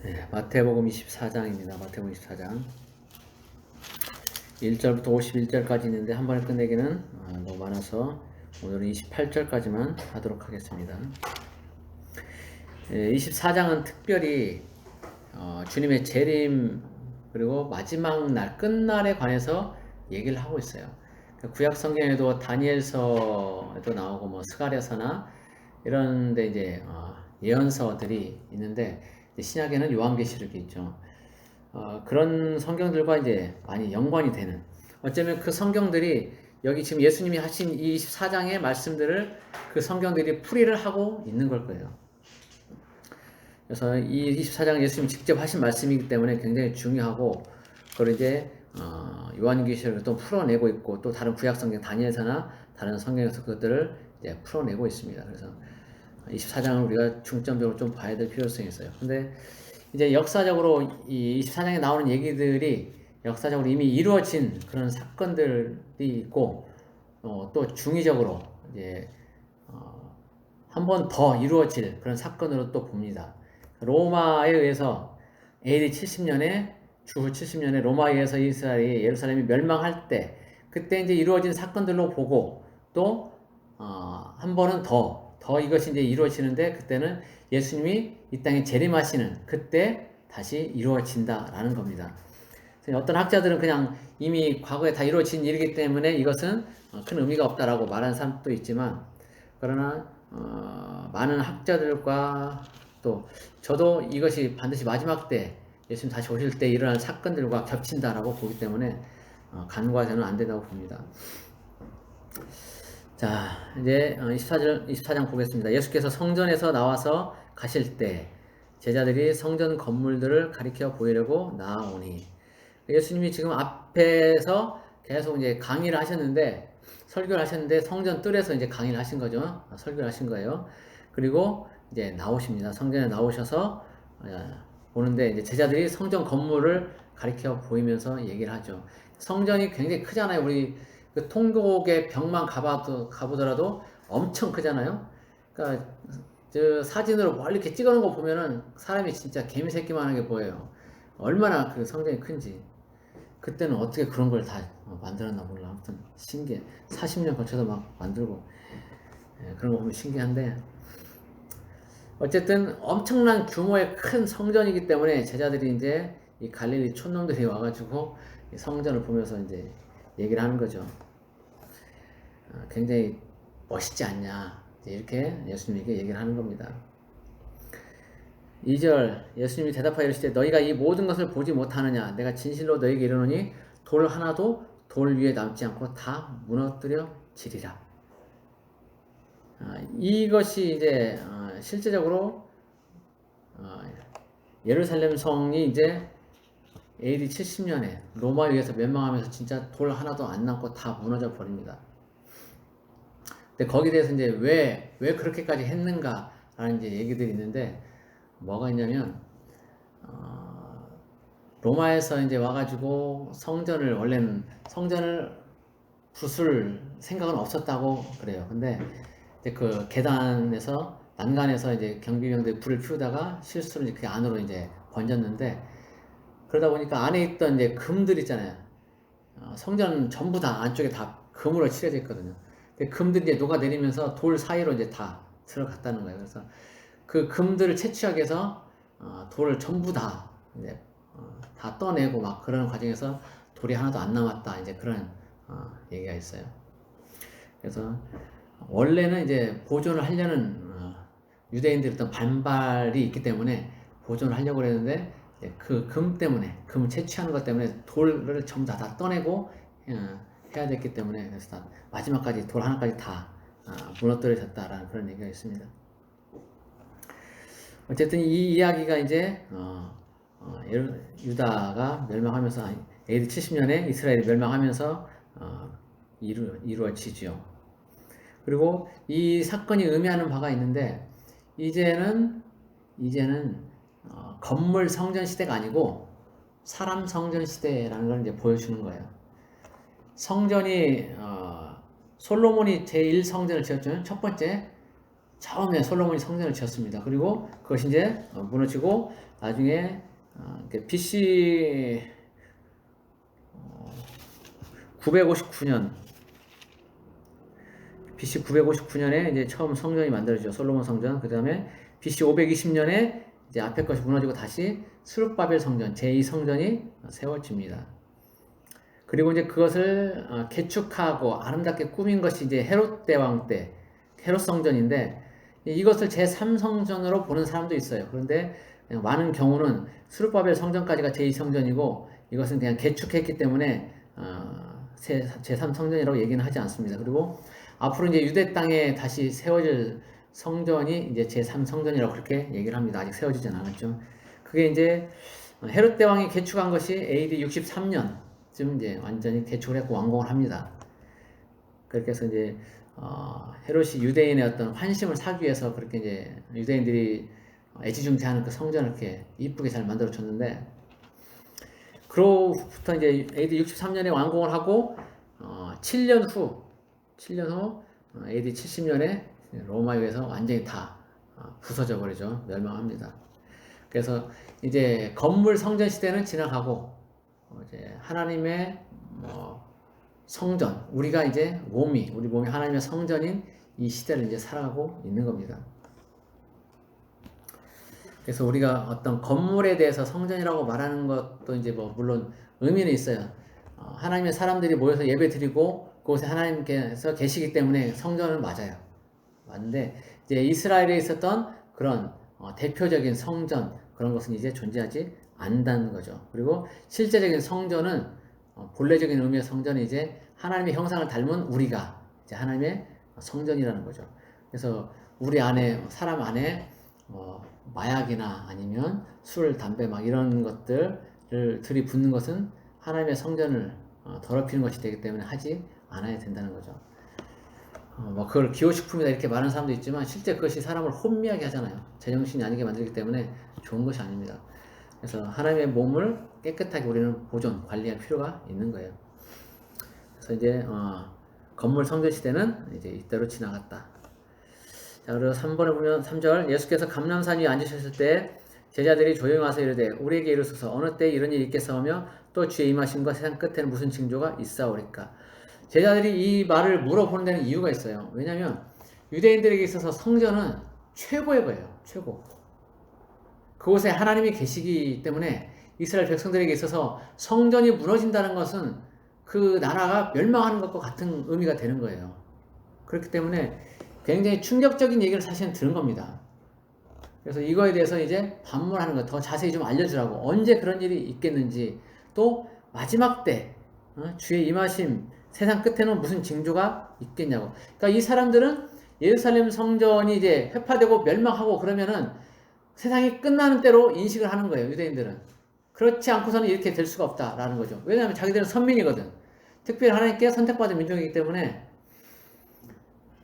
네, 마태복음 24장입니다. 마태복음 24장 1절부터 51절까지 있는데 한 번에 끝내기는 너무 많아서 오늘은 28절까지만 하도록 하겠습니다. 24장은 특별히 주님의 재림 그리고 마지막 날 끝날에 관해서 얘기를 하고 있어요. 구약 성경에도 다니엘서에도 나오고 뭐 스가랴서나 이런데 이제 예언서들이 있는데 신약에는 요한계시록이 있죠. 그런 성경들과 이제 많이 연관이 되는, 어쩌면 그 성경들이 여기 지금 예수님이 하신 이 24장의 말씀들을 그 성경들이 풀이를 하고 있는 걸 거예요. 그래서 이 24장 예수님 직접 하신 말씀이기 때문에 굉장히 중요하고, 그걸 이제 요한계시록을 또 풀어내고 있고, 또 다른 구약 성경 다니엘서나 다른 성경에서 그것들을 이제 풀어내고 있습니다. 그래서 24장을 우리가 중점적으로 좀 봐야 될 필요성이 있어요. 근데 이제 역사적으로 이 24장에 나오는 얘기들이 역사적으로 이미 이루어진 그런 사건들이 있고, 또 중의적으로 이제 한 번 더 이루어질 그런 사건으로 또 봅니다. 로마에 의해서 AD 70년에 주후 70년에 로마에 의해서 이스라엘이 예루살렘이 멸망할 때, 그때 이제 이루어진 사건들로 보고, 또 한 번은 더 이것이 이제 이루어지는데, 그때는 예수님이 이 땅에 재림하시는 그때 다시 이루어진다라는 겁니다. 어떤 학자들은 그냥 이미 과거에 다 이루어진 일이기 때문에 이것은 큰 의미가 없다라고 말하는 사람도 있지만, 그러나 많은 학자들과 또 저도 이것이 반드시 마지막 때 예수님 다시 오실 때 일어날 사건들과 겹친다라고 보기 때문에 간과해서는 안 된다고 봅니다. 자, 이제 24장 보겠습니다. 예수께서 성전에서 나와서 가실 때 제자들이 성전 건물들을 가리켜 보이려고 나아오니, 예수님이 지금 앞에서 계속 이제 강의를 하셨는데, 설교를 하셨는데 성전 뜰에서 이제 강의를 하신 거죠. 설교를 하신 거예요. 그리고 이제 나오십니다. 성전에 나오셔서 오는데, 이제 제자들이 성전 건물을 가리켜 보이면서 얘기를 하죠. 성전이 굉장히 크잖아요. 우리 그 통곡의 벽만 가보더라도 엄청 크잖아요. 그러니까 저 사진으로 멀리 이렇게 찍어놓은 거 보면은 사람이 진짜 개미새끼만한 게 보여요. 얼마나 그 성전이 큰지. 그때는 어떻게 그런 걸 다 만들었나 몰라. 아무튼 신기해. 40년 거쳐서 막 만들고, 그런 거 보면 신기한데, 어쨌든 엄청난 규모의 큰 성전이기 때문에 제자들이 이제 이 갈릴리 촌놈들이 와가지고 성전을 보면서 이제 얘기를 하는 거죠. 굉장히 멋있지 않냐, 이렇게 예수님에게 얘기를 하는 겁니다. 2절, 예수님이 대답하여 이르시되 너희가 이 모든 것을 보지 못하느냐. 내가 진실로 너희에게 이르노니 돌 하나도 돌 위에 남지 않고 다 무너뜨려지리라. 이것이 이제 실제적으로 예루살렘 성이 이제 AD 70년에 로마에 의해서 멸망하면서 진짜 돌 하나도 안 남고 다 무너져 버립니다. 근데 거기에 대해서 이제 왜 그렇게까지 했는가라는 이제 얘기들이 있는데, 뭐가 있냐면 로마에서 이제 와가지고 원래는 성전을 부술 생각은 없었다고 그래요. 근데 이제 그 계단에서 난간에서 이제 경비병들이 불을 피우다가 실수로 이제 그 안으로 이제 번졌는데, 그러다 보니까 안에 있던 이제 금들 있잖아요. 성전 전부 다 안쪽에 다 금으로 칠해져 있거든요. 금들이 이제 녹아내리면서 돌 사이로 이제 다 들어갔다는 거예요. 그래서 그 금들을 채취하기 위해서 돌을 전부 다 이제 다 떠내고 막 그런 과정에서 돌이 하나도 안 남았다, 이제 그런 얘기가 있어요. 그래서 원래는 이제 보존을 하려는 유대인들의 어떤 반발이 있기 때문에 보존을 하려고 했는데, 그 금 때문에, 금 채취하는 것 때문에 돌을 전부 다 떠내고 해야 됐기 때문에, 그래서 다 마지막까지 돌 하나까지 다 무너뜨려졌다라는 그런 얘기가 있습니다. 어쨌든 이 이야기가 이제 유다가 멸망하면서 AD 70년에 이스라엘이 멸망하면서 이루어지죠. 그리고 이 사건이 의미하는 바가 있는데, 이제는 건물 성전 시대가 아니고 사람 성전 시대라는 걸 이제 보여주는 거예요. 성전이 솔로몬이 제1성전을 지었죠. 첫 번째 처음에 솔로몬이 성전을 지었습니다. 그리고 그것이 이제 무너지고 나중에 BC 959년 BC 959년에 이제 처음 성전이 만들어지죠. 솔로몬 성전. 그 다음에 BC 520년에 이제 앞에 것이 무너지고 다시 스룹바벨 성전, 제2성전이 세워집니다. 그리고 이제 그것을 개축하고 아름답게 꾸민 것이 이제 헤롯 대왕 때 헤롯 성전인데, 이것을 제3성전으로 보는 사람도 있어요. 그런데 많은 경우는 스룹바벨 성전까지가 제2성전이고 이것은 그냥 개축했기 때문에 제3성전이라고 얘기는 하지 않습니다. 그리고 앞으로 이제 유대 땅에 다시 세워질 성전이 이제 제3성전이라고 그렇게 얘기를 합니다. 아직 세워지진 않았죠. 그게 이제 헤롯 대왕이 개축한 것이 AD 63년쯤 이제 완전히 개축을 했고 완공을 합니다. 그렇게 해서 이제 헤롯이 유대인의 어떤 환심을 사기 위해서 그렇게 이제 유대인들이 애지중지하는 그 성전을 이렇게 이쁘게 잘 만들어줬는데, 그로부터 이제 AD 63년에 완공을 하고 7년 후 AD 70년에 로마에 의해서 완전히 다 부서져 버리죠. 멸망합니다. 그래서 이제 건물 성전 시대는 지나가고 이제 하나님의 성전, 우리가 이제 우리 몸이 하나님의 성전인 이 시대를 이제 살아가고 있는 겁니다. 그래서 우리가 어떤 건물에 대해서 성전이라고 말하는 것도 이제 물론 의미는 있어요. 하나님의 사람들이 모여서 예배 드리고 그곳에 하나님께서 계시기 때문에 성전은 맞아요. 맞는데 이제 이스라엘에 있었던 그런 대표적인 성전, 그런 것은 이제 존재하지 않는다는 거죠. 그리고 실제적인 성전은 본래적인 의미의 성전은 이제 하나님의 형상을 닮은 우리가 이제 하나님의 성전이라는 거죠. 그래서 우리 안에, 사람 안에 마약이나 아니면 술, 담배 막 이런 것들을 들이붓는 것은 하나님의 성전을 더럽히는 것이 되기 때문에 하지 않아야 된다는 거죠. 그걸 기호식품이다 이렇게 말하는 사람도 있지만 실제 그것이 사람을 혼미하게 하잖아요. 제정신이 아니게 만들기 때문에 좋은 것이 아닙니다. 그래서 하나님의 몸을 깨끗하게 우리는 보존, 관리할 필요가 있는 거예요. 그래서 이제 건물 성전 시대는 이제 이때로 지나갔다. 자, 그리고 3번에 보면 3절, 예수께서 감람산 위에 앉으셨을 때 제자들이 조용히 와서 이르되 우리에게 이르소서 어느 때에 이런 일이 있겠사오며 또 주의 임하심과 세상 끝에는 무슨 징조가 있사오리까. 제자들이 이 말을 물어보는 데는 이유가 있어요. 왜냐하면 유대인들에게 있어서 성전은 최고의 거예요. 최고. 그곳에 하나님이 계시기 때문에 이스라엘 백성들에게 있어서 성전이 무너진다는 것은 그 나라가 멸망하는 것과 같은 의미가 되는 거예요. 그렇기 때문에 굉장히 충격적인 얘기를 사실은 들은 겁니다. 그래서 이거에 대해서 이제 반문하는 거, 더 자세히 좀 알려주라고. 언제 그런 일이 있겠는지, 또 마지막 때 주의 임하심, 세상 끝에는 무슨 징조가 있겠냐고. 그러니까 이 사람들은 예루살렘 성전이 이제 회파되고 멸망하고 그러면은 세상이 끝나는 때로 인식을 하는 거예요. 유대인들은. 그렇지 않고서는 이렇게 될 수가 없다라는 거죠. 왜냐하면 자기들은 선민이거든. 특별히 하나님께 선택받은 민족이기 때문에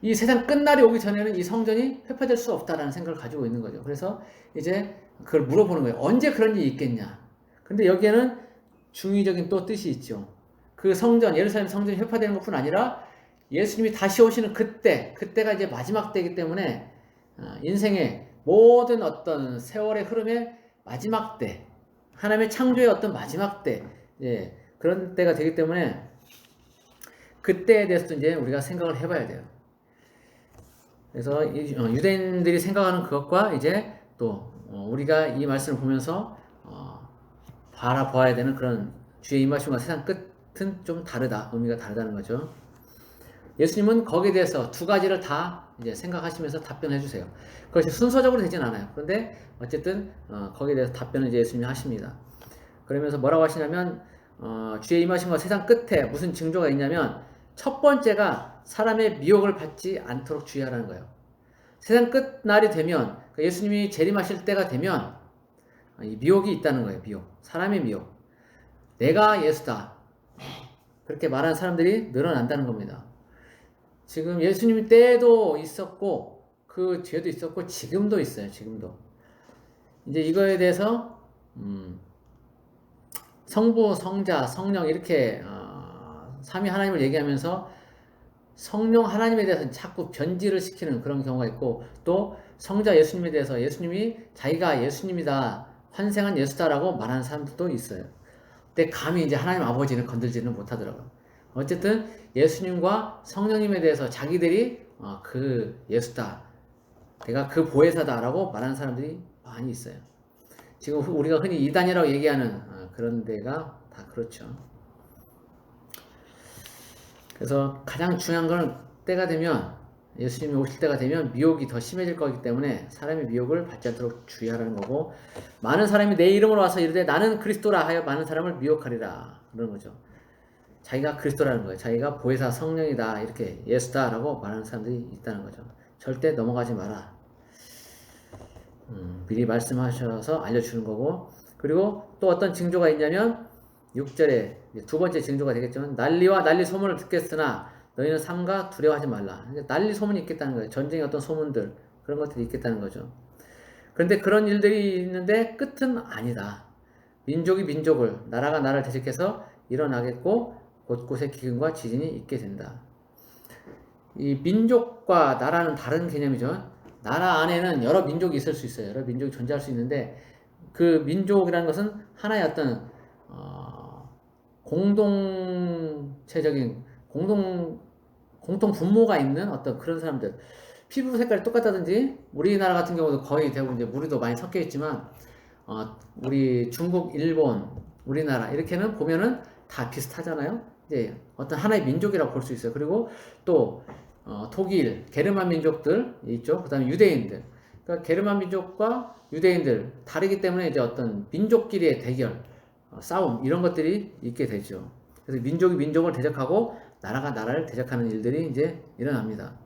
이 세상 끝날이 오기 전에는 이 성전이 회파될 수 없다라는 생각을 가지고 있는 거죠. 그래서 이제 그걸 물어보는 거예요. 언제 그런 일이 있겠냐. 근데 여기에는 중의적인 또 뜻이 있죠. 그 성전, 예루살렘 성전이 회파되는 것뿐 아니라 예수님이 다시 오시는 그때가 이제 마지막 때이기 때문에 인생의 모든 어떤 세월의 흐름의 마지막 때, 하나님의 창조의 어떤 마지막 때, 그런 때가 되기 때문에 그때에 대해서도 이제 우리가 생각을 해봐야 돼요. 그래서 유대인들이 생각하는 그것과 이제 또 우리가 이 말씀을 보면서 바라보아야 되는 그런 주의 임하심과 세상 끝은 좀 다르다, 의미가 다르다는 거죠. 예수님은 거기에 대해서 두 가지를 다 이제 생각하시면서 답변해 주세요. 그것이 순서적으로 되진 않아요. 그런데 어쨌든 거기에 대해서 답변을 이제 예수님이 하십니다. 그러면서 뭐라고 하시냐면 주의 임하심과 세상 끝에 무슨 징조가 있냐면 첫 번째가 사람의 미혹을 받지 않도록 주의하라는 거예요. 세상 끝날이 되면 예수님이 재림하실 때가 되면 이 미혹이 있다는 거예요. 미혹. 사람의 미혹. 내가 예수다. 그렇게 말하는 사람들이 늘어난다는 겁니다. 지금 예수님 때도 있었고 그 뒤에도 있었고 지금도 있어요. 지금도. 이제 이거에 대해서 성부, 성자, 성령 이렇게 삼위 하나님을 얘기하면서 성령 하나님에 대해서 자꾸 변질을 시키는 그런 경우가 있고, 또 성자 예수님에 대해서 예수님이 자기가 예수님이다, 환생한 예수다라고 말하는 사람들도 있어요. 근데 감히 이제 하나님 아버지는 건들지는 못하더라고요. 어쨌든 예수님과 성령님에 대해서 자기들이 그 예수다, 내가 그 보혜사다라고 말하는 사람들이 많이 있어요. 지금 우리가 흔히 이단이라고 얘기하는 그런 데가 다 그렇죠. 그래서 가장 중요한 건 때가 되면, 예수님이 오실 때가 되면 미혹이 더 심해질 거기 때문에 사람의 미혹을 받지 않도록 주의하라는 거고, 많은 사람이 내 이름으로 와서 이르되 나는 그리스도라 하여 많은 사람을 미혹하리라 그러는 거죠. 자기가 그리스도라는 거예요. 자기가 보혜사 성령이다, 이렇게 예수다라고 말하는 사람들이 있다는 거죠. 절대 넘어가지 마라. 미리 말씀하셔서 알려주는 거고, 그리고 또 어떤 징조가 있냐면 6절에 두 번째 징조가 되겠지만, 난리와 난리 소문을 듣겠으나 너희는 삼가 두려워하지 말라. 난리 소문이 있겠다는 거예요. 전쟁의 어떤 소문들, 그런 것들이 있겠다는 거죠. 그런데 그런 일들이 있는데 끝은 아니다. 민족이 민족을, 나라가 나라를 대적해서 일어나겠고 곳곳에 기근과 지진이 있게 된다. 이 민족과 나라는 다른 개념이죠. 나라 안에는 여러 민족이 있을 수 있어요. 여러 민족이 존재할 수 있는데, 그 민족이라는 것은 하나의 어떤 공동체적인 공통 분모가 있는 어떤 그런 사람들. 피부 색깔이 똑같다든지, 우리나라 같은 경우도 거의 대부분 이제 무리도 많이 섞여 있지만, 우리 중국, 일본, 우리나라 이렇게는 보면은 다 비슷하잖아요. 이제 어떤 하나의 민족이라고 볼 수 있어요. 그리고 또 독일, 게르만 민족들 있죠. 그 다음에 유대인들. 그러니까 게르만 민족과 유대인들 다르기 때문에 이제 어떤 민족끼리의 대결, 싸움, 이런 것들이 있게 되죠. 그래서 민족이 민족을 대적하고 나라가 나라를 대적하는 일들이 이제 일어납니다.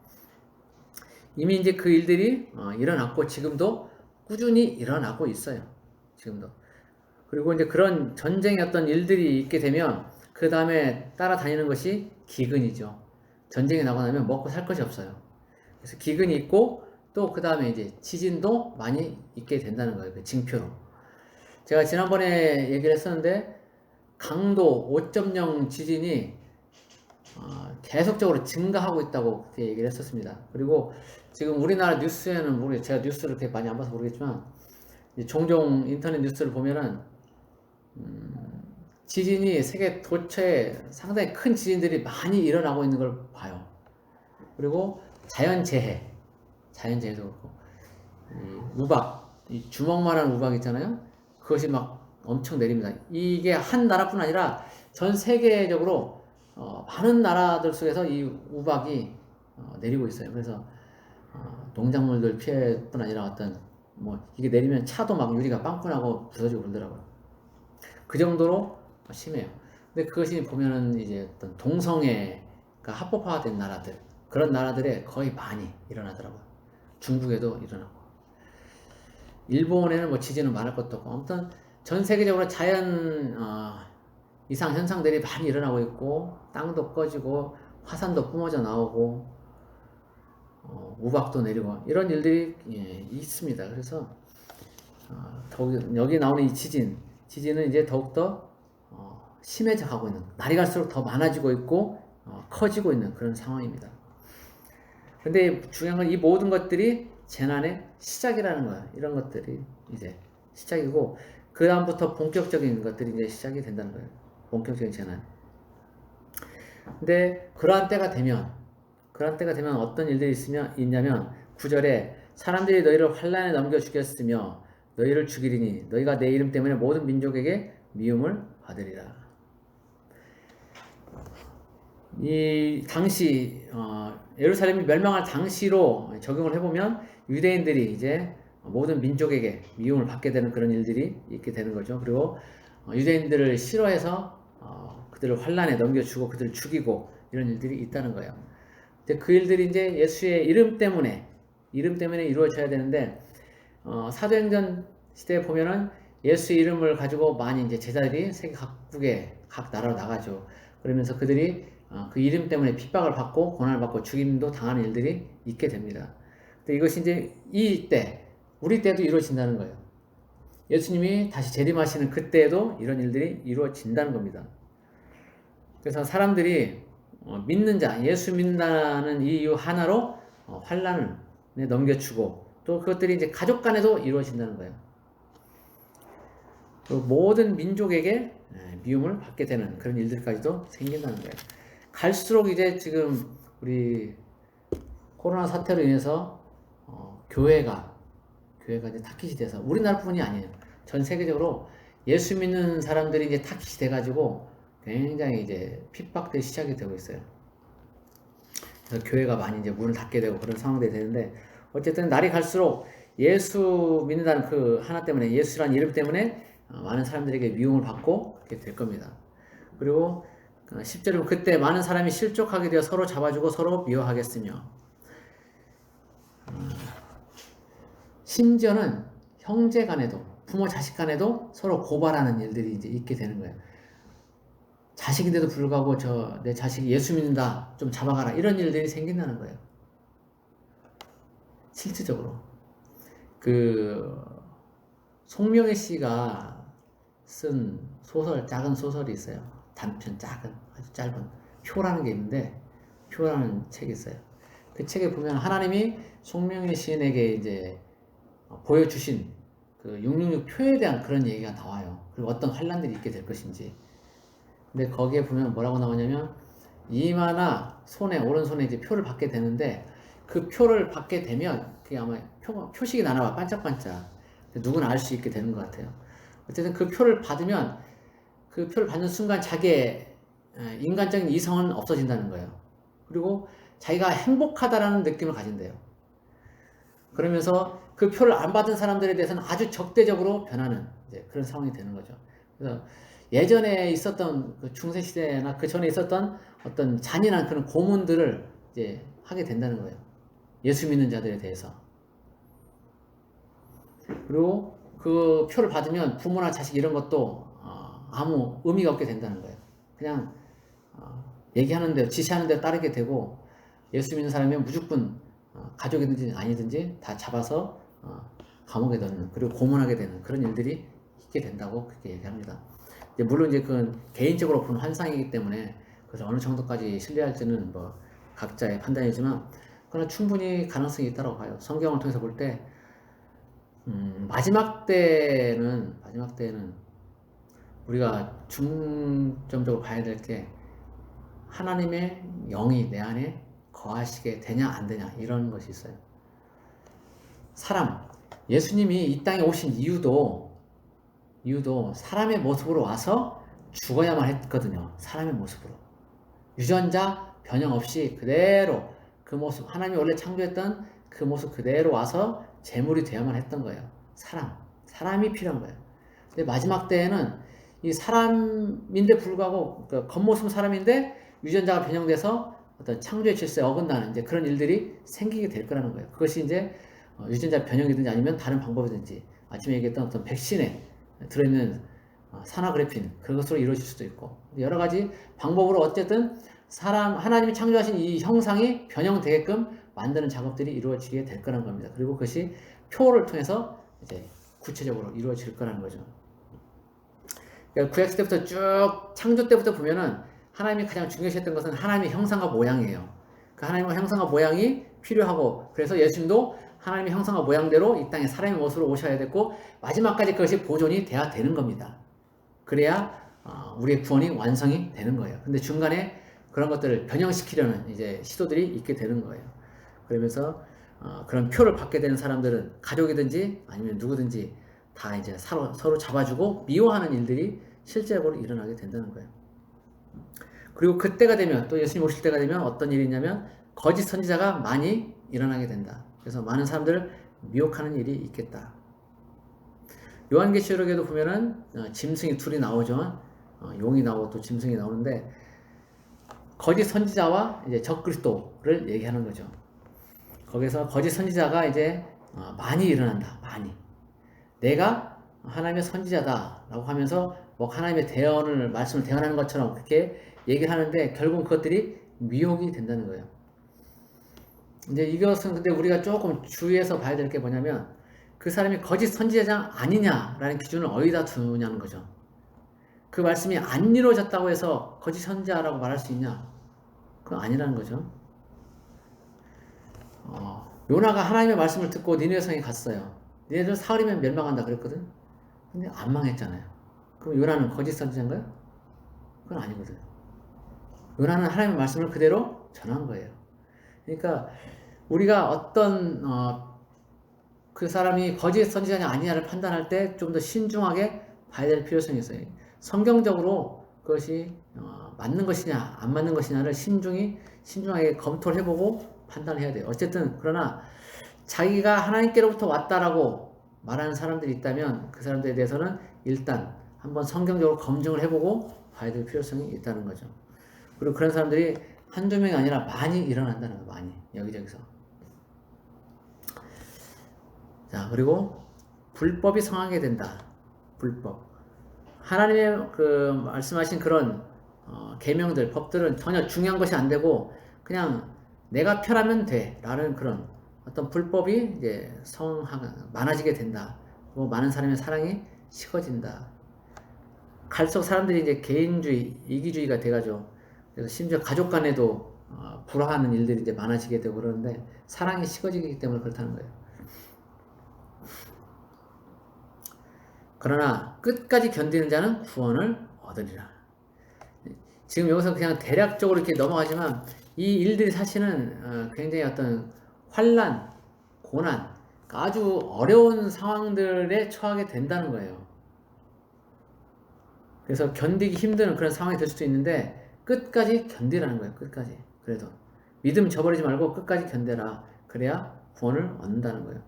이미 이제 그 일들이 일어났고 지금도 꾸준히 일어나고 있어요. 지금도. 그리고 이제 그런 전쟁의 어떤 일들이 있게 되면 그 다음에 따라다니는 것이 기근이죠. 전쟁이 나고 나면 먹고 살 것이 없어요. 그래서 기근이 있고, 또 그 다음에 이제 지진도 많이 있게 된다는 거예요. 그 징표로. 제가 지난번에 얘기를 했었는데, 강도 5.0 지진이 계속적으로 증가하고 있다고 그때 얘기를 했었습니다. 그리고 지금 우리나라 뉴스에는 제가 뉴스를 그렇게 많이 안 봐서 모르겠지만, 종종 인터넷 뉴스를 보면은 지진이 세계 도처에 상당히 큰 지진들이 많이 일어나고 있는 걸 봐요. 그리고 자연재해도 그렇고, 우박, 이 주먹만한 우박 있잖아요. 그것이 막 엄청 내립니다. 이게 한 나라뿐 아니라 전 세계적으로 많은 나라들 속에서 이 우박이 내리고 있어요. 그래서 농작물들 피해뿐 아니라 어떤 이게 내리면 차도 막 유리가 빵꾸나고 부서지고 그러더라고요. 그 정도로 심해요. 근데 그것이 보면은 이제 어떤 동성애가 합법화된 나라들, 그런 나라들에 거의 많이 일어나더라고요. 중국에도 일어나고, 일본에는 지진은 말할 것도 없고, 아무튼 전 세계적으로 자연 이상 현상들이 많이 일어나고 있고, 땅도 꺼지고 화산도 뿜어져 나오고 우박도 내리고, 이런 일들이 있습니다. 그래서 여기 나오는 이 지진은 이제 더욱더 심해져 가고 있는, 날이 갈수록 더 많아지고 있고 커지고 있는 그런 상황입니다. 근데 중요한 건 이 모든 것들이 재난의 시작이라는 거야. 이런 것들이 이제 시작이고, 그 다음부터 본격적인 것들이 이제 시작이 된다는 거예요. 본격적인 재난. 근데 그러한 때가 되면 어떤 일들이 있냐면 9절에 사람들이 너희를 환난에 넘겨 죽였으며 너희를 죽이리니 너희가 내 이름 때문에 모든 민족에게 미움을 받으리라. 이 당시 예루살렘이 멸망할 당시로 적용을 해보면 유대인들이 이제 모든 민족에게 미움을 받게 되는 그런 일들이 있게 되는 거죠. 그리고 유대인들을 싫어해서 그들을 환난에 넘겨주고 그들을 죽이고 이런 일들이 있다는 거예요. 근데 그 일들이 이제 예수의 이름 때문에 이루어져야 되는데, 사도행전 시대에 보면은 예수의 이름을 가지고 많이 이제 제자들이 세계 각국에 각 나라로 나가죠. 그러면서 그들이 그 이름 때문에 핍박을 받고 고난을 받고 죽임도 당하는 일들이 있게 됩니다. 근데 이것이 이제 우리 때도 이루어진다는 거예요. 예수님이 다시 재림하시는 그때에도 이런 일들이 이루어진다는 겁니다. 그래서 사람들이 믿는 자, 예수 믿는다는 이유 하나로 환란을 넘겨주고 또 그것들이 이제 가족 간에도 이루어진다는 거예요. 그 모든 민족에게 미움을 받게 되는 그런 일들까지도 생긴다는 거예요. 갈수록 이제 지금 우리 코로나 사태로 인해서 교회가 이제 타깃이 돼서 우리나라뿐이 아니에요. 전 세계적으로 예수 믿는 사람들이 이제 타깃이 돼가지고 굉장히 이제 핍박들이 시작이 되고 있어요. 그래서 교회가 많이 이제 문을 닫게 되고 그런 상황들이 되는데 어쨌든 날이 갈수록 예수 믿는다는 그 하나 때문에 예수라는 이름 때문에 많은 사람들에게 미움을 받고 그렇게 될 겁니다. 그리고 10절에 그때 많은 사람이 실족하게 되어 서로 잡아주고 서로 미워하겠으며 심지어는 형제 간에도 부모 자식 간에도 서로 고발하는 일들이 이제 있게 되는 거예요. 자식인데도 불구하고 내 자식이 예수 믿는다 좀 잡아가라 이런 일들이 생긴다는 거예요. 실질적으로 그 송명회 씨가 쓴 소설, 작은 소설이 있어요. 단편 작은 아주 짧은 표라는 게 있는데 표라는 책이 있어요. 그 책에 보면 하나님이 송명회 시인에게 이제 보여주신 그 666 표에 대한 그런 얘기가 나와요. 그리고 어떤 환란들이 있게 될 것인지. 근데 거기에 보면 뭐라고 나오냐면 이마나 손에 오른손에 이제 표를 받게 되는데 그 표를 받게 되면 그게 아마 표식이 나나봐 반짝반짝 누구나 알 수 있게 되는 것 같아요. 어쨌든 그 표를 받으면 그 표를 받는 순간 자기의 인간적인 이성은 없어진다는 거예요. 그리고 자기가 행복하다라는 느낌을 가진대요. 그러면서 그 표를 안 받은 사람들에 대해서는 아주 적대적으로 변하는 이제 그런 상황이 되는 거죠. 그래서 예전에 있었던 그 중세 시대나 그 전에 있었던 어떤 잔인한 그런 고문들을 이제 하게 된다는 거예요. 예수 믿는 자들에 대해서. 그리고 그 표를 받으면 부모나 자식 이런 것도 아무 의미가 없게 된다는 거예요. 그냥 얘기하는 대로 지시하는 대로 따르게 되고 예수 믿는 사람이면 무조건 가족이든지 아니든지 다 잡아서 감옥에 넣는 그리고 고문하게 되는 그런 일들이 있게 된다고 그렇게 얘기합니다. 물론 이제 그건 개인적으로 본 환상이기 때문에 그래서 어느 정도까지 신뢰할지는 뭐 각자의 판단이지만 그러나 충분히 가능성이 있다고 봐요. 성경을 통해서 볼 때 마지막 때는 우리가 중점적으로 봐야 될 게 하나님의 영이 내 안에 거하시게 되냐 안 되냐 이런 것이 있어요. 사람 예수님이 이 땅에 오신 이유도 사람의 모습으로 와서 죽어야만 했거든요. 사람의 모습으로 유전자 변형 없이 그대로 그 모습 하나님이 원래 창조했던 그 모습 그대로 와서 제물이 되어야만 했던 거예요. 사람이 필요한 거예요. 근데 마지막 때에는 이 사람인데 불구하고 그 겉모습은 사람인데 유전자가 변형돼서 어떤 창조의 질서에 어긋나는 이제 그런 일들이 생기게 될 거라는 거예요. 그것이 이제 유전자 변형이든지 아니면 다른 방법이든지 아침에 얘기했던 어떤 백신에 들어있는 산화그래핀 그것으로 이루어질 수도 있고 여러 가지 방법으로 어쨌든 하나님이 창조하신 이 형상이 변형되게끔 만드는 작업들이 이루어지게 될 거라는 겁니다. 그리고 그것이 표를 통해서 이제 구체적으로 이루어질 거라는 거죠. 그러니까 구약 시대부터 쭉 창조 때부터 보면은 하나님이 가장 중요시했던 것은 하나님의 형상과 모양이에요. 그 하나님의 형상과 모양이 필요하고 그래서 예수님도 하나님의 형상과 모양대로 이 땅에 사람의 모습으로 오셔야 됐고 마지막까지 그것이 보존이 돼야 되는 겁니다. 그래야 우리의 구원이 완성이 되는 거예요. 근데 중간에 그런 것들을 변형시키려는 이제 시도들이 있게 되는 거예요. 그러면서 그런 표를 받게 되는 사람들은 가족이든지 아니면 누구든지 다 이제 서로 잡아주고 미워하는 일들이 실제적으로 일어나게 된다는 거예요. 그리고 그때가 되면 또 예수님 오실 때가 되면 어떤 일이 있냐면 거짓 선지자가 많이 일어나게 된다. 그래서 많은 사람들을 미혹하는 일이 있겠다. 요한계시록에도 보면은 짐승이 둘이 나오죠. 용이 나오고 또 짐승이 나오는데 거짓 선지자와 이제 적그리스도를 얘기하는 거죠. 거기서 거짓 선지자가 이제 많이 일어난다. 많이. 내가 하나님의 선지자다라고 하면서 뭐 하나님의 말씀을 대언하는 것처럼 그렇게 얘기를 하는데 결국 그것들이 미혹이 된다는 거예요. 이제 이것은 근데 우리가 조금 주의해서 봐야 될 게 뭐냐면 그 사람이 거짓 선지자 아니냐라는 기준을 어디다 두냐는 거죠. 그 말씀이 안 이루어졌다고 해서 거짓 선지자라고 말할 수 있냐? 그건 아니라는 거죠. 요나가 하나님의 말씀을 듣고 니느웨 성에 갔어요. 니네들 사흘이면 멸망한다 그랬거든. 근데 안 망했잖아요. 그럼 요나는 거짓 선지자인가요? 그건 아니거든. 요나는 하나님의 말씀을 그대로 전한 거예요. 그러니까 우리가 어떤 그 사람이 거짓 선지자냐 아니냐를 판단할 때 좀 더 신중하게 봐야 될 필요성이 있어요. 성경적으로 그것이 맞는 것이냐 안 맞는 것이냐를 신중하게 검토를 해보고 판단을 해야 돼요. 어쨌든 그러나 자기가 하나님께로부터 왔다라고 말하는 사람들이 있다면 그 사람들에 대해서는 일단 한번 성경적으로 검증을 해보고 봐야 될 필요성이 있다는 거죠. 그리고 그런 사람들이 한두 명이 아니라 많이 일어난다는 거예요. 많이 여기저기서. 자, 그리고 불법이 성하게 된다. 불법. 하나님의 그 말씀하신 그런 계명들, 법들은 전혀 중요한 것이 안 되고 그냥 내가 편하면 돼라는 그런 어떤 불법이 이제 많아지게 된다. 그리고 많은 사람의 사랑이 식어진다. 갈수록 사람들이 이제 개인주의, 이기주의가 돼가죠. 그래서 심지어 가족 간에도 불화하는 일들이 이제 많아지게 되고 그러는데 사랑이 식어지기 때문에 그렇다는 거예요. 그러나 끝까지 견디는 자는 구원을 얻으리라. 지금 여기서 그냥 대략적으로 이렇게 넘어가지만 이 일들이 사실은 굉장히 어떤 환난, 고난, 아주 어려운 상황들에 처하게 된다는 거예요. 그래서 견디기 힘든 그런 상황이 될 수도 있는데 끝까지 견디라는 거예요. 끝까지. 그래도 믿음 저버리지 말고 끝까지 견뎌라. 그래야 구원을 얻는다는 거예요.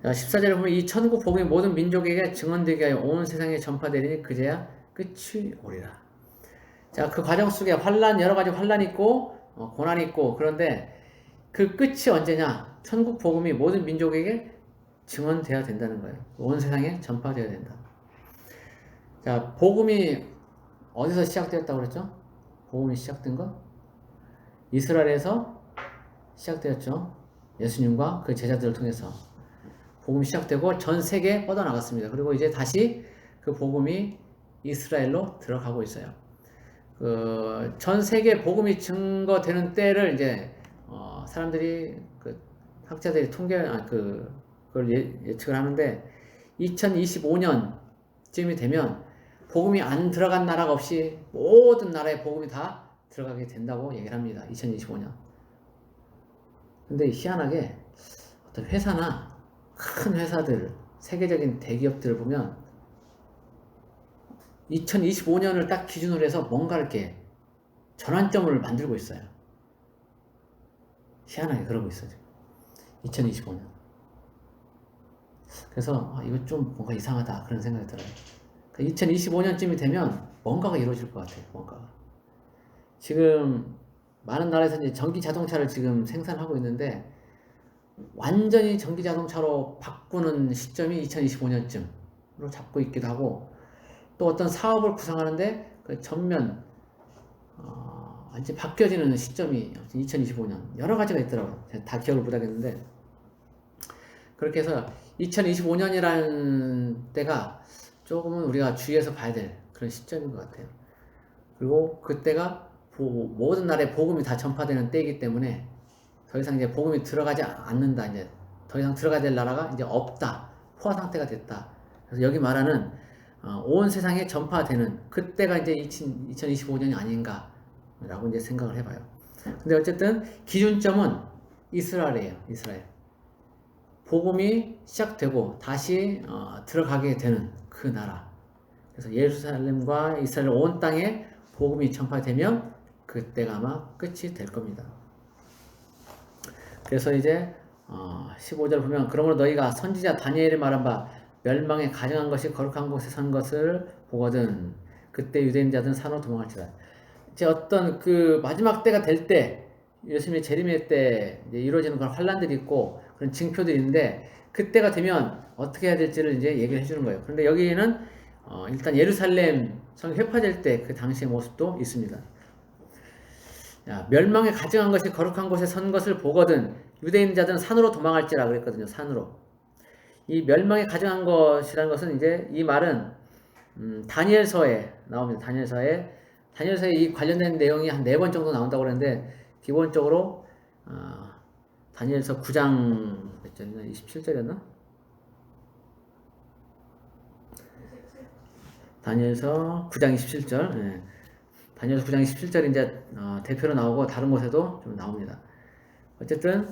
14절에 보면 이 천국 복음이 모든 민족에게 증언되게 하여 온 세상에 전파되리니 그제야 끝이 오리라. 자, 그 과정 속에 여러 가지 환란이 있고 고난이 있고 그런데 그 끝이 언제냐? 천국 복음이 모든 민족에게 증언되어야 된다는 거예요. 온 세상에 전파되어야 된다. 자, 복음이 어디서 시작되었다고 그랬죠? 복음이 시작된 거? 이스라엘에서 시작되었죠. 예수님과 그 제자들을 통해서 복음이 시작되고 전 세계에 뻗어나갔습니다. 그리고 이제 다시 그 복음이 이스라엘로 들어가고 있어요. 전 세계 복음이 증거되는 때를 이제 사람들이 학자들이 그걸 예측을 하는데 2025년쯤이 되면 복음이 안 들어간 나라가 없이 모든 나라에 복음이 다 들어가게 된다고 얘기를 합니다. 2025년. 근데 희한하게 어떤 회사나 큰 회사들, 세계적인 대기업들을 보면 2025년을 딱 기준으로 해서 뭔가 이렇게 전환점을 만들고 있어요. 희한하게 그러고 있어요. 2025년. 그래서 이거 좀 뭔가 이상하다 그런 생각이 들어요. 2025년쯤이 되면 뭔가가 이루어질 것 같아요. 뭔가가. 지금 많은 나라에서 이제 전기 자동차를 지금 생산하고 있는데 완전히 전기 자동차로 바꾸는 시점이 2025년쯤으로 잡고 있기도 하고 또 어떤 사업을 구상하는데 그 전면 완전히 바뀌어지는 시점이 2025년 여러 가지가 있더라고요. 제가 다 기억을 못하겠는데 그렇게 해서 2025년이라는 때가 조금은 우리가 주의해서 봐야 될 그런 시점인 것 같아요. 그리고 그때가 모든 나라에 복음이 다 전파되는 때이기 때문에 더 이상 이제 복음이 들어가지 않는다. 이제 더 이상 들어가야 될 나라가 이제 없다. 포화 상태가 됐다. 그래서 여기 말하는 온 세상에 전파되는 그때가 이제 2025년이 아닌가라고 이제 생각을 해봐요. 근데 어쨌든 기준점은 이스라엘이에요. 이스라엘. 복음이 시작되고 다시 들어가게 되는 그 나라. 그래서 예루살렘과 이스라엘 온 땅에 복음이 전파되면 그때가 아마 끝이 될 겁니다. 그래서 이제 15절 보면 그러므로 너희가 선지자 다니엘이 말한 바 멸망에 가증한 것이 거룩한 곳에 선 것을 보거든 그때 유대인 자들은 산으로 도망할지라. 이제 어떤 그 마지막 때가 될 때 예수님의 재림의 때 이제 이루어지는 그런 환란들이 있고 그런 징표들이 있는데 그때가 되면 어떻게 해야 될지를 이제 얘기를 해주는 거예요. 그런데 여기에는 일단 예루살렘 성이 회파될 때 그 당시의 모습도 있습니다. 야, 멸망에 가증한 것이 거룩한 곳에 선 것을 보거든 유대인 자들은 산으로 도망할지라 그랬거든요. 산으로. 이 멸망에 가증한 것이라는 것은 이제 이 말은 다니엘서에 나옵니다. 다니엘서에 다니엘서에 이 관련된 내용이 한 4번 정도 나온다고 그러는데 기본적으로 다니엘서 9장 몇 절이나 27절이었나? 다니엘서 9장 27절. 예. 다니엘서 9장 27절이 이제 대표로 나오고 다른 곳에도 좀 나옵니다. 어쨌든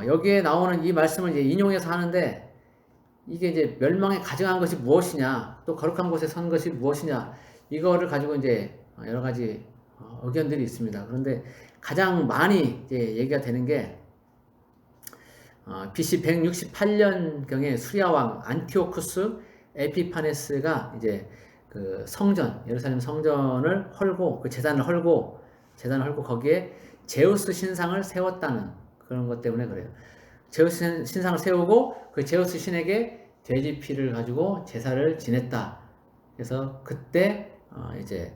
여기에 나오는 이 말씀을 이제 인용해서 하는데 이게 이제 멸망에 가증한 것이 무엇이냐, 또 거룩한 곳에 선 것이 무엇이냐, 이거를 가지고 이제 여러 가지 의견들이 있습니다. 그런데 가장 많이 이제 얘기가 되는 게 BC 168년경에 수리아 왕 안티오쿠스 에피파네스가 이제 그 성전, 예루살렘 성전을 헐고 그 재단을 헐고 거기에 제우스 신상을 세웠다는 그런 것 때문에 그래요. 제우스 신상을 세우고 그 제우스 신에게 돼지 피를 가지고 제사를 지냈다. 그래서 그때 이제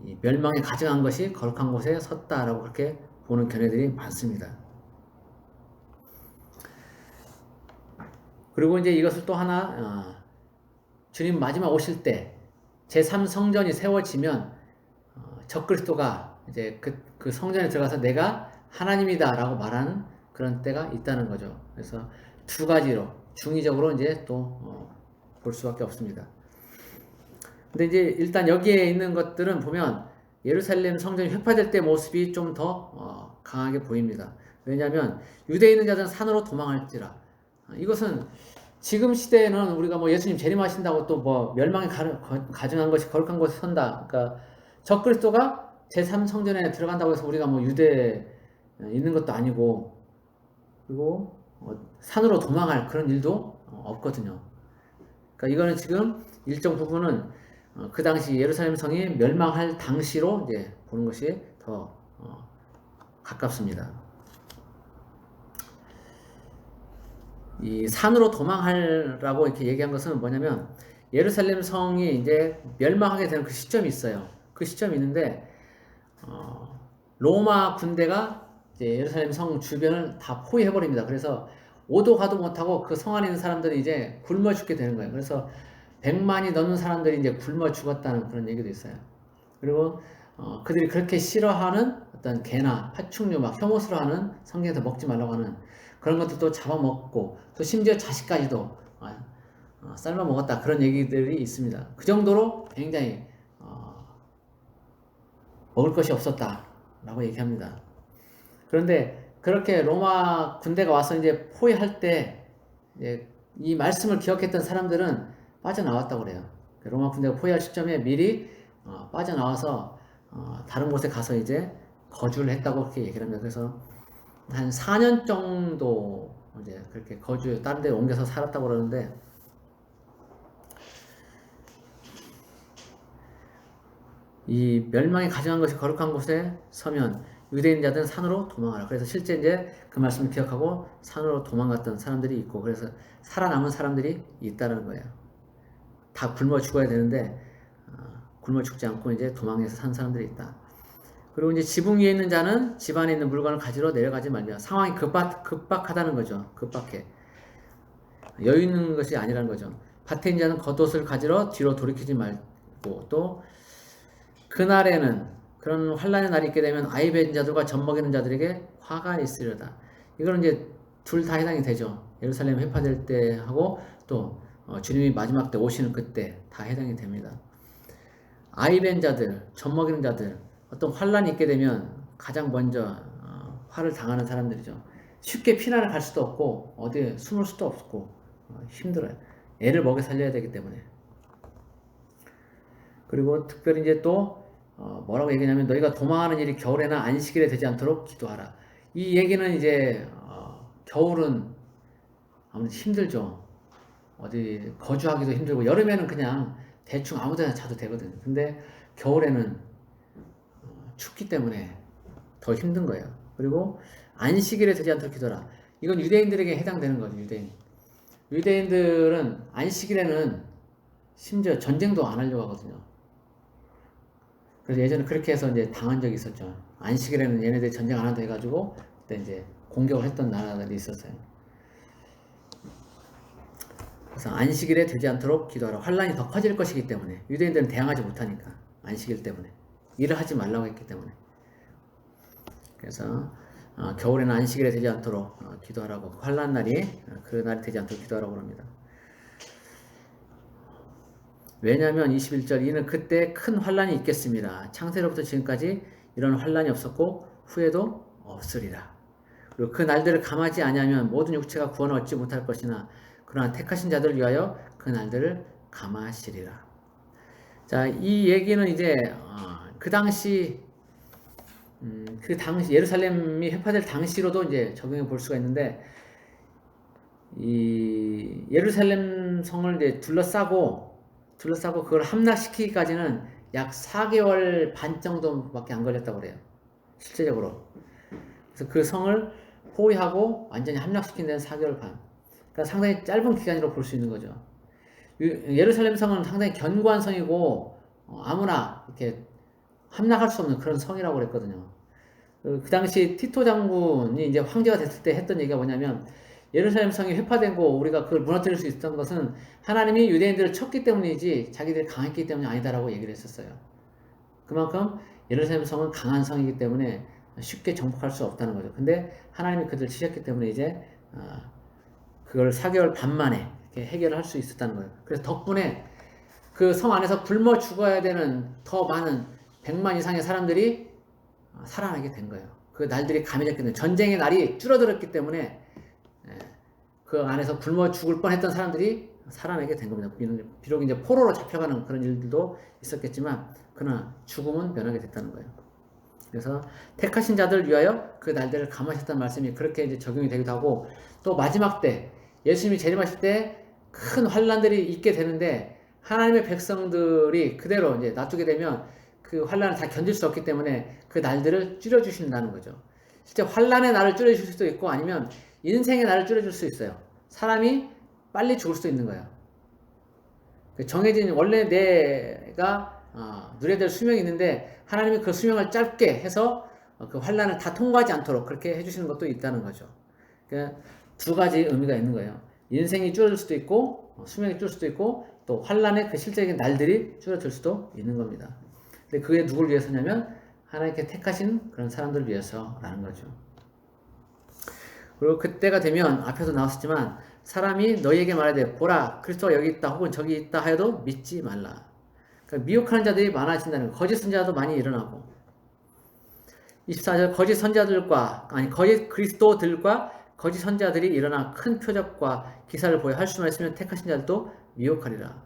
이 멸망에 가증한 것이 거룩한 곳에 섰다라고 그렇게 보는 견해들이 많습니다. 그리고 이제 이것을 또 하나 주님 마지막 오실 때 제3성전이 세워지면 적그리스도가 이제 그 성전에 들어가서 내가 하나님이다라고 말하는 그런 때가 있다는 거죠. 그래서 두 가지로 중의적으로 이제 또 볼 수밖에 없습니다. 근데 이제 일단 여기에 있는 것들은 보면 예루살렘 성전이 회파될 때 모습이 좀 더 강하게 보입니다. 왜냐하면 유대에 있는 자들은 산으로 도망할지라. 이것은 지금 시대에는 우리가 뭐 예수님 재림하신다고 또 뭐 멸망에 가증한 것이 거룩한 곳에 선다. 그러니까 적그리스도가 제3성전에 들어간다고 해서 우리가 뭐 유대에 있는 것도 아니고, 그리고 산으로 도망할 그런 일도 없거든요. 그러니까 이거는 지금 일정 부분은 그 당시 예루살렘 성이 멸망할 당시로 이제 보는 것이 더 가깝습니다. 이 산으로 도망하라고 이렇게 얘기한 것은 뭐냐면 예루살렘 성이 이제 멸망하게 되는 그 시점이 있어요. 그 시점이 있는데 로마 군대가 이제 예루살렘 성 주변을 다 포위해 버립니다. 그래서 오도 가도 못하고 그 성 안에 있는 사람들이 이제 굶어 죽게 되는 거예요. 그래서 100만이 넘는 사람들이 이제 굶어 죽었다는 그런 얘기도 있어요. 그리고 그들이 그렇게 싫어하는 어떤 개나 파충류 막 혐오스러 하는 성경에서 먹지 말라고 하는 그런 것들도 잡아먹고 또 심지어 자식까지도 삶아 먹었다 그런 얘기들이 있습니다. 그 정도로 굉장히 먹을 것이 없었다라고 얘기합니다. 그런데 그렇게 로마 군대가 와서 이제 포위할 때 이 말씀을 기억했던 사람들은 빠져나왔다고 그래요. 로마 군대가 포위할 시점에 미리 빠져나와서 다른 곳에 가서 이제 거주를 했다고 그렇게 얘기를 합니다. 그래서 한 4년 정도 이제 그렇게 다른 데 옮겨서 살았다고 그러는데, 이 멸망에 가증한 것이 거룩한 곳에 서면 유대인 자들은 산으로 도망하라. 그래서 실제 이제 그 말씀을 기억하고 산으로 도망갔던 사람들이 있고, 그래서 살아남은 사람들이 있다는 거예요. 다 굶어 죽어야 되는데 굶어 죽지 않고 이제 도망해서 산 사람들이 있다. 그리고 이제 지붕 위에 있는 자는 집 안에 있는 물건을 가지러 내려가지 말며. 상황이 급박하다는 거죠. 급박해. 여유 있는 것이 아니라는 거죠. 밭에 있는 자는 겉옷을 가지러 뒤로 돌이키지 말고, 또 그날에는 그런 환란의 날이 있게 되면 아이 낳은 자들과 젖 먹이는 자들에게 화가 있으려다. 이거는 이제 둘 다 해당이 되죠. 예루살렘 회파될 때 하고 또 주님이 마지막 때 오시는 그때 다 해당이 됩니다. 아이 낳은 자들, 젖 먹이는 자들, 어떤 환란이 있게 되면 가장 먼저 화를 당하는 사람들이죠. 쉽게 피난을 갈 수도 없고 어디에 숨을 수도 없고 힘들어요. 애를 먹여 살려야 되기 때문에. 그리고 특별히 이제 또 뭐라고 얘기하냐면 너희가 도망하는 일이 겨울에나 안식일에 되지 않도록 기도하라. 이 얘기는 이제 겨울은 아무래도 힘들죠. 어디 거주하기도 힘들고, 여름에는 그냥 대충 아무 데나 자도 되거든요. 근데 겨울에는 춥기 때문에 더 힘든 거예요. 그리고 안식일에 되지 않도록 기도하라. 이건 유대인들에게 해당되는 거죠. 유대인들은 안식일에는 심지어 전쟁도 안 하려고 하거든요. 그래서 예전에 그렇게 해서 이제 당한 적이 있었죠. 안식일에는 얘네들이 전쟁 안 한다 해가지고 그때 이제 공격을 했던 나라들이 있었어요. 그래서 안식일에 되지 않도록 기도하라. 환란이 더 커질 것이기 때문에. 유대인들은 대항하지 못하니까 안식일 때문에. 일을 하지 말라고 했기 때문에. 그래서 겨울에는 안식일에 되지 않도록 기도하라고, 환난 날이 그 날이 되지 않도록 기도하라고 합니다. 왜냐하면 21절 이는 그때 큰 환난이 있겠습니다. 창세로부터 지금까지 이런 환난이 없었고 후에도 없으리라. 그리고 그 날들을 감하지 아니하면 모든 육체가 구원을 얻지 못할 것이나 그러나 택하신 자들을 위하여 그 날들을 감하시리라. 자, 이 얘기는 이제 그 당시 예루살렘이 회파될 당시로도 이제 적용해 볼 수가 있는데, 이 예루살렘 성을 이제 둘러싸고 그걸 함락시키기까지는 약 4개월 반 정도밖에 안 걸렸다고 그래요. 실제적으로. 그래서 그 성을 포위하고 완전히 함락시킨 데는 4개월 반. 그러니까 상당히 짧은 기간으로 볼 수 있는 거죠. 예루살렘 성은 상당히 견고한 성이고 아무나 이렇게 함락할 수 없는 그런 성이라고 그랬거든요. 그 당시 티토 장군이 이제 황제가 됐을 때 했던 얘기가 뭐냐면, 예루살렘 성이 회파되고 우리가 그걸 무너뜨릴 수 있었던 것은 하나님이 유대인들을 쳤기 때문이지 자기들이 강했기 때문이 아니다라고 얘기를 했었어요. 그만큼 예루살렘 성은 강한 성이기 때문에 쉽게 정복할 수 없다는 거죠. 근데 하나님이 그들을 치셨기 때문에 이제 그걸 4개월 반 만에 이렇게 해결을 할 수 있었다는 거예요. 그래서 덕분에 그 성 안에서 굶어 죽어야 되는 더 많은 100만 이상의 사람들이 살아나게 된 거예요. 그 날들이 감해졌기 때문에, 전쟁의 날이 줄어들었기 때문에 그 안에서 굶어 죽을 뻔했던 사람들이 살아나게 된 겁니다. 비록 이제 포로로 잡혀가는 그런 일들도 있었겠지만 그러나 죽음은 면하게 됐다는 거예요. 그래서 택하신 자들을 위하여 그 날들을 감하셨다는 말씀이 그렇게 이제 적용이 되기도 하고, 또 마지막 때 예수님이 재림하실 때 큰 환란들이 있게 되는데 하나님의 백성들이 그대로 이제 놔두게 되면 그 환란을 다 견딜 수 없기 때문에 그 날들을 줄여주신다는 거죠. 실제 환란의 날을 줄여줄 수도 있고 아니면 인생의 날을 줄여줄 수 있어요. 사람이 빨리 죽을 수도 있는 거예요. 정해진 원래 내가 누려야 될 수명이 있는데 하나님이 그 수명을 짧게 해서 그 환란을 다 통과하지 않도록 그렇게 해주시는 것도 있다는 거죠. 그러니까 두 가지 의미가 있는 거예요. 인생이 줄어들 수도 있고 수명이 줄을 수도 있고 또 환란의 그 실제적인 날들이 줄어들 수도 있는 겁니다. 근데 그게 누굴 위해서냐면 하나님께 택하신 그런 사람들을 위해서라는 거죠. 그리고 그때가 되면 앞에서 나왔었지만 사람이 너희에게 말하되 보라 그리스도가 여기 있다 혹은 저기 있다 하여도 믿지 말라. 그러니까 미혹하는 자들이 많아진다는 거예요. 거짓 선자도 많이 일어나고. 24절 거짓 선자들과 거짓 그리스도들과 거짓 선자들이 일어나 큰 표적과 기사를 보여 할 수만 있으면 택하신 자들도 미혹하리라.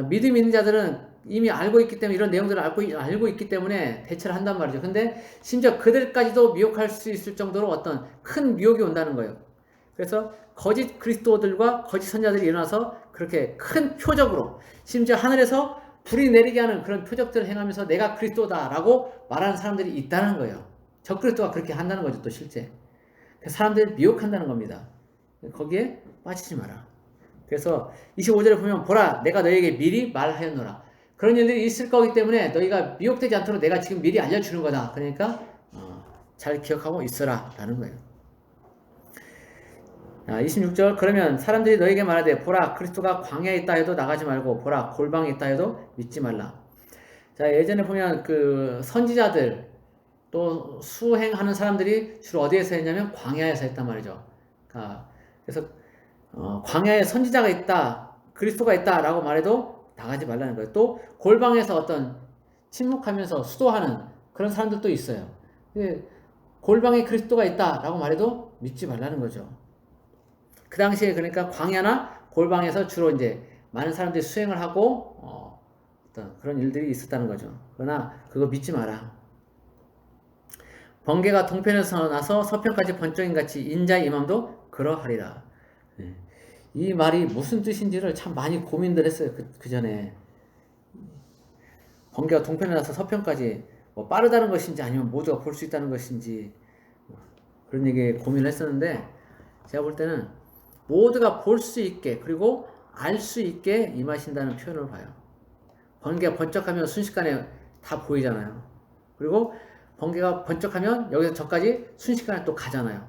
믿음 있는 자들은 이미 알고 있기 때문에 이런 내용들을 알고 있기 때문에 대처를 한단 말이죠. 근데 심지어 그들까지도 미혹할 수 있을 정도로 어떤 큰 미혹이 온다는 거예요. 그래서 거짓 그리스도들과 거짓 선자들이 일어나서 그렇게 큰 표적으로 심지어 하늘에서 불이 내리게 하는 그런 표적들을 행하면서 내가 그리스도다라고 말하는 사람들이 있다는 거예요. 적그리스도가 그렇게 한다는 거죠. 또 실제 사람들을 미혹한다는 겁니다. 거기에 빠지지 마라. 그래서 25절에 보면 보라 내가 너희에게 미리 말하였노라. 그런 일들이 있을 거기 때문에 너희가 미혹되지 않도록 내가 지금 미리 알려주는 거다. 그러니까 잘 기억하고 있어라 라는 거예요. 26절 그러면 사람들이 너희에게 말하되 보라 그리스도가 광야에 있다 해도 나가지 말고 보라 골방에 있다 해도 믿지 말라. 자, 예전에 보면 그 선지자들 또 수행하는 사람들이 주로 어디에서 했냐면 광야에서 했단 말이죠. 그래서 광야에 선지자가 있다, 그리스도가 있다라고 말해도 나가지 말라는 거예요. 또 골방에서 어떤 침묵하면서 수도하는 그런 사람들도 있어요. 골방에 그리스도가 있다라고 말해도 믿지 말라는 거죠. 그 당시에 그러니까 광야나 골방에서 주로 이제 많은 사람들이 수행을 하고 어떤 그런 일들이 있었다는 거죠. 그러나 그거 믿지 마라. 번개가 동편에서 나서 서편까지 번쩍인 같이 인자의 임함도 그러하리라. 이 말이 무슨 뜻인지를 참 많이 고민들 했어요. 그 전에 번개가 동편에 나서 서편까지 뭐 빠르다는 것인지 아니면 모두가 볼 수 있다는 것인지 그런 얘기에 고민을 했었는데, 제가 볼 때는 모두가 볼 수 있게 그리고 알 수 있게 임하신다는 표현을 봐요. 번개가 번쩍하면 순식간에 다 보이잖아요. 그리고 번개가 번쩍하면 여기서 저까지 순식간에 또 가잖아요.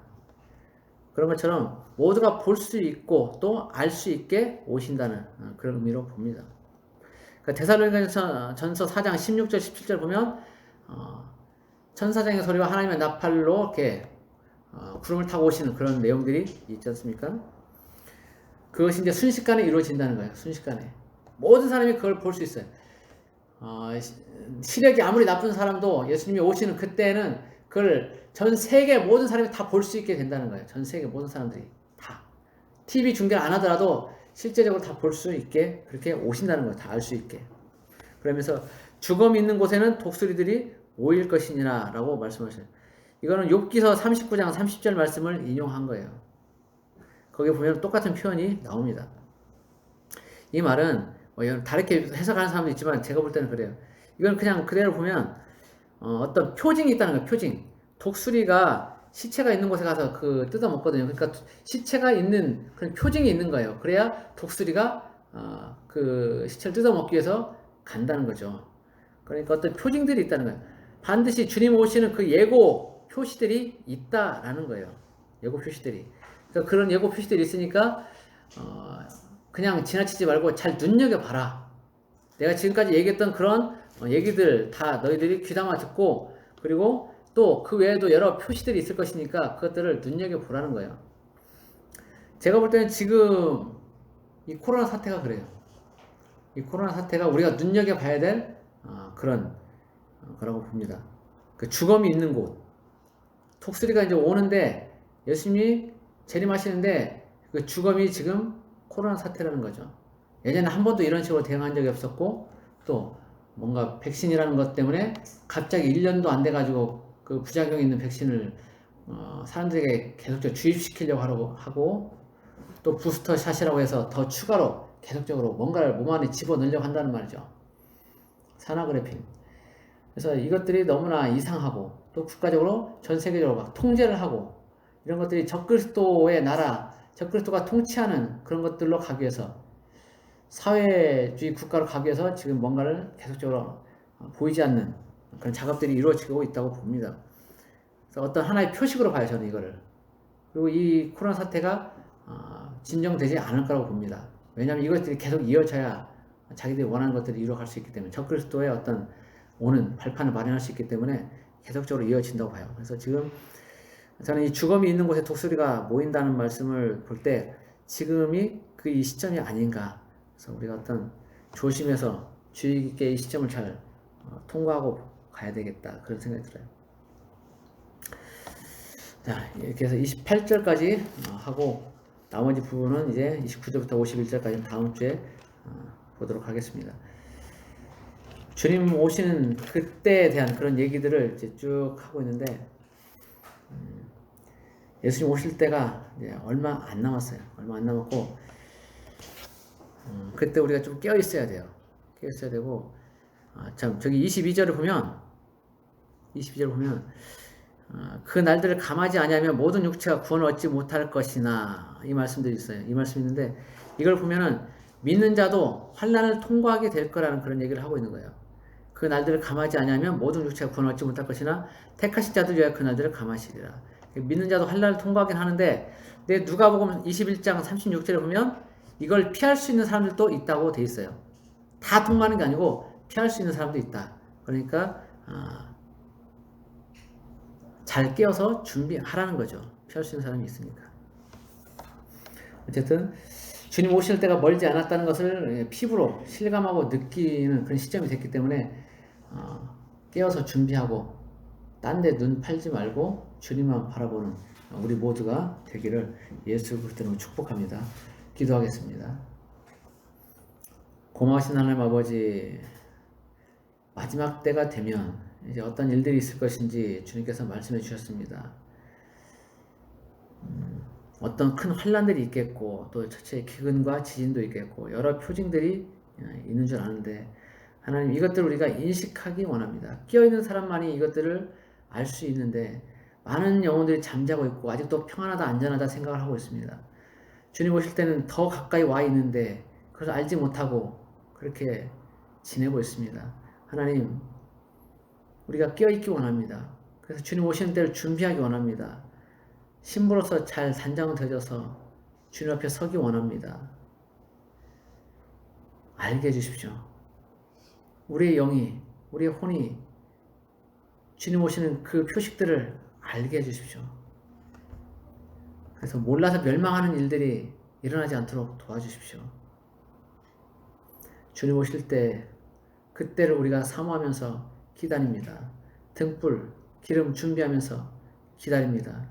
그런 것처럼 모두가 볼 수 있고 또 알 수 있게 오신다는 그런 의미로 봅니다. 그러니까 데살로니가전서 4장 16절 17절 보면 천사장의 소리와 하나님의 나팔로 이렇게 구름을 타고 오시는 그런 내용들이 있지 않습니까? 그것이 이제 순식간에 이루어진다는 거예요. 순식간에 모든 사람이 그걸 볼 수 있어요. 시력이 아무리 나쁜 사람도 예수님이 오시는 그때는 그걸 전 세계 모든 사람이 다 볼 수 있게 된다는 거예요. 전 세계 모든 사람들이 다 TV 중계를 안 하더라도 실제적으로 다 볼 수 있게 그렇게 오신다는 거예요. 다 알 수 있게. 그러면서 죽음이 있는 곳에는 독수리들이 모일 것이니라 라고 말씀하셔요. 이거는 욥기서 39장 30절 말씀을 인용한 거예요. 거기 보면 똑같은 표현이 나옵니다. 이 말은 다르게 해석하는 사람도 있지만 제가 볼 때는 그래요. 이건 그냥 그대로 보면 어떤 표징이 있다는 거예요. 표징. 독수리가 시체가 있는 곳에 가서 뜯어 먹거든요. 그러니까 시체가 있는 그런 표징이 있는 거예요. 그래야 독수리가 그 시체를 뜯어 먹기 위해서 간다는 거죠. 그러니까 어떤 표징들이 있다는 거예요. 반드시 주님 오시는 그 예고 표시들이 있다라는 거예요. 예고 표시들이. 그러니까 그런 예고 표시들이 있으니까 그냥 지나치지 말고 잘 눈여겨봐라. 내가 지금까지 얘기했던 그런 얘기들 다 너희들이 귀담아 듣고 그리고 또 그 외에도 여러 표시들이 있을 것이니까 그것들을 눈여겨보라는 거예요. 제가 볼 때는 지금 이 코로나 사태가 그래요. 이 코로나 사태가 우리가 눈여겨봐야 될 그런 거라고 봅니다. 그 죽음이 있는 곳. 독수리가 이제 오는데 예수님이 재림하시는데 그 죽음이 지금 코로나 사태라는 거죠. 예전에 한 번도 이런 식으로 대응한 적이 없었고 또 뭔가 백신이라는 것 때문에 갑자기 1년도 안 돼가지고 그 부작용이 있는 백신을 사람들에게 계속적으로 주입시키려고 하고 또 부스터 샷이라고 해서 더 추가로 계속적으로 뭔가를 몸 안에 집어넣으려고 한다는 말이죠. 산화그래핀. 그래서 이것들이 너무나 이상하고 또 국가적으로 전 세계적으로 막 통제를 하고 이런 것들이 적그리스도의 나라, 적그리스도가 통치하는 그런 것들로 가기 위해서 사회주의 국가로 가기 위해서 지금 뭔가를 계속적으로 보이지 않는 그런 작업들이 이루어지고 있다고 봅니다. 그래서 어떤 하나의 표식으로 봐요, 저는 이거를. 그리고 이 코로나 사태가 진정되지 않을 거라고 봅니다. 왜냐하면 이것들이 계속 이어져야 자기들이 원하는 것들을 이루어갈 수 있기 때문에 적그리스도의 어떤 오는 발판을 마련할 수 있기 때문에 계속적으로 이어진다고 봐요. 그래서 지금 저는 이 죽음이 있는 곳에 독수리가 모인다는 말씀을 볼 때 지금이 그 이 시점이 아닌가. 그래서 우리가 어떤 조심해서 주의 깊게 이 시점을 잘 통과하고 가야 되겠다. 그런 생각이 들어요. 자, 이렇게 해서 28절까지 하고 나머지 부분은 이제 29절부터 51절까지 다음 주에 보도록 하겠습니다. 주님 오시는 그때에 대한 그런 얘기들을 이제 쭉 하고 있는데 예수님 오실 때가 이제 얼마 안 남았어요. 얼마 안 남았고 그때 우리가 좀 깨어 있어야 돼요. 깨어 있어야 되고 참 저기 22절을 보면 그 날들을 감하지 아니하면 모든 육체가 구원을 얻지 못할 것이나 이 말씀들이 있어요. 이 말씀이 있는데 이걸 보면은 믿는 자도 환난을 통과하게 될 거라는 그런 얘기를 하고 있는 거예요. 그 날들을 감하지 아니하면 모든 육체가 구원을 얻지 못할 것이나 택하신 자들 위하여 그 날들을 감하시리라. 믿는 자도 환난을 통과하긴 하는데 누가복음 21장 36절에 보면 이걸 피할 수 있는 사람들도 있다고 돼 있어요. 다 통과하는 게 아니고 피할 수 있는 사람도 있다. 그러니까 잘 깨어서 준비하라는 거죠. 피할 수 있는 사람이 있으니까. 어쨌든 주님 오실 때가 멀지 않았다는 것을 피부로 실감하고 느끼는 그런 시점이 됐기 때문에 깨어서 준비하고 딴 데 눈 팔지 말고 주님만 바라보는 우리 모두가 되기를 예수 그리스도로 축복합니다. 기도하겠습니다. 고마우신 하나님 아버지, 마지막 때가 되면 이제 어떤 일들이 있을 것인지 주님께서 말씀해 주셨습니다. 어떤 큰 환란들이 있겠고 또 첫째 기근과 지진도 있겠고 여러 표징들이 있는 줄 아는데 하나님 이것들을 우리가 인식하기 원합니다. 깨어있는 사람만이 이것들을 알 수 있는데 많은 영혼들이 잠자고 있고 아직도 평안하다 안전하다 생각을 하고 있습니다. 주님 오실 때는 더 가까이 와 있는데 그래서 알지 못하고 그렇게 지내고 있습니다. 하나님 우리가 깨어있기 원합니다. 그래서 주님 오시는 때를 준비하기 원합니다. 신부로서 잘 단장되어져서 주님 앞에 서기 원합니다. 알게 해주십시오. 우리의 영이, 우리의 혼이 주님 오시는 그 표식들을 알게 해주십시오. 그래서 몰라서 멸망하는 일들이 일어나지 않도록 도와주십시오. 주님 오실 때 그때를 우리가 사모하면서 기다립니다. 등불, 기름 준비하면서 기다립니다.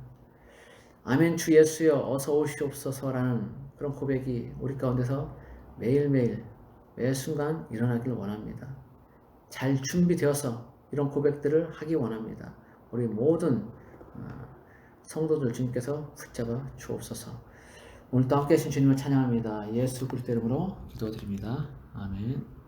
아멘 주 예수여 어서 오시옵소서라는 그런 고백이 우리 가운데서 매일매일 매 순간 일어나길 원합니다. 잘 준비되어서 이런 고백들을 하기 원합니다. 우리 모든 성도들 주님께서 붙잡아 주옵소서. 오늘도 함께 하신 주님을 찬양합니다. 예수 그리스도 이름으로 기도드립니다. 아멘.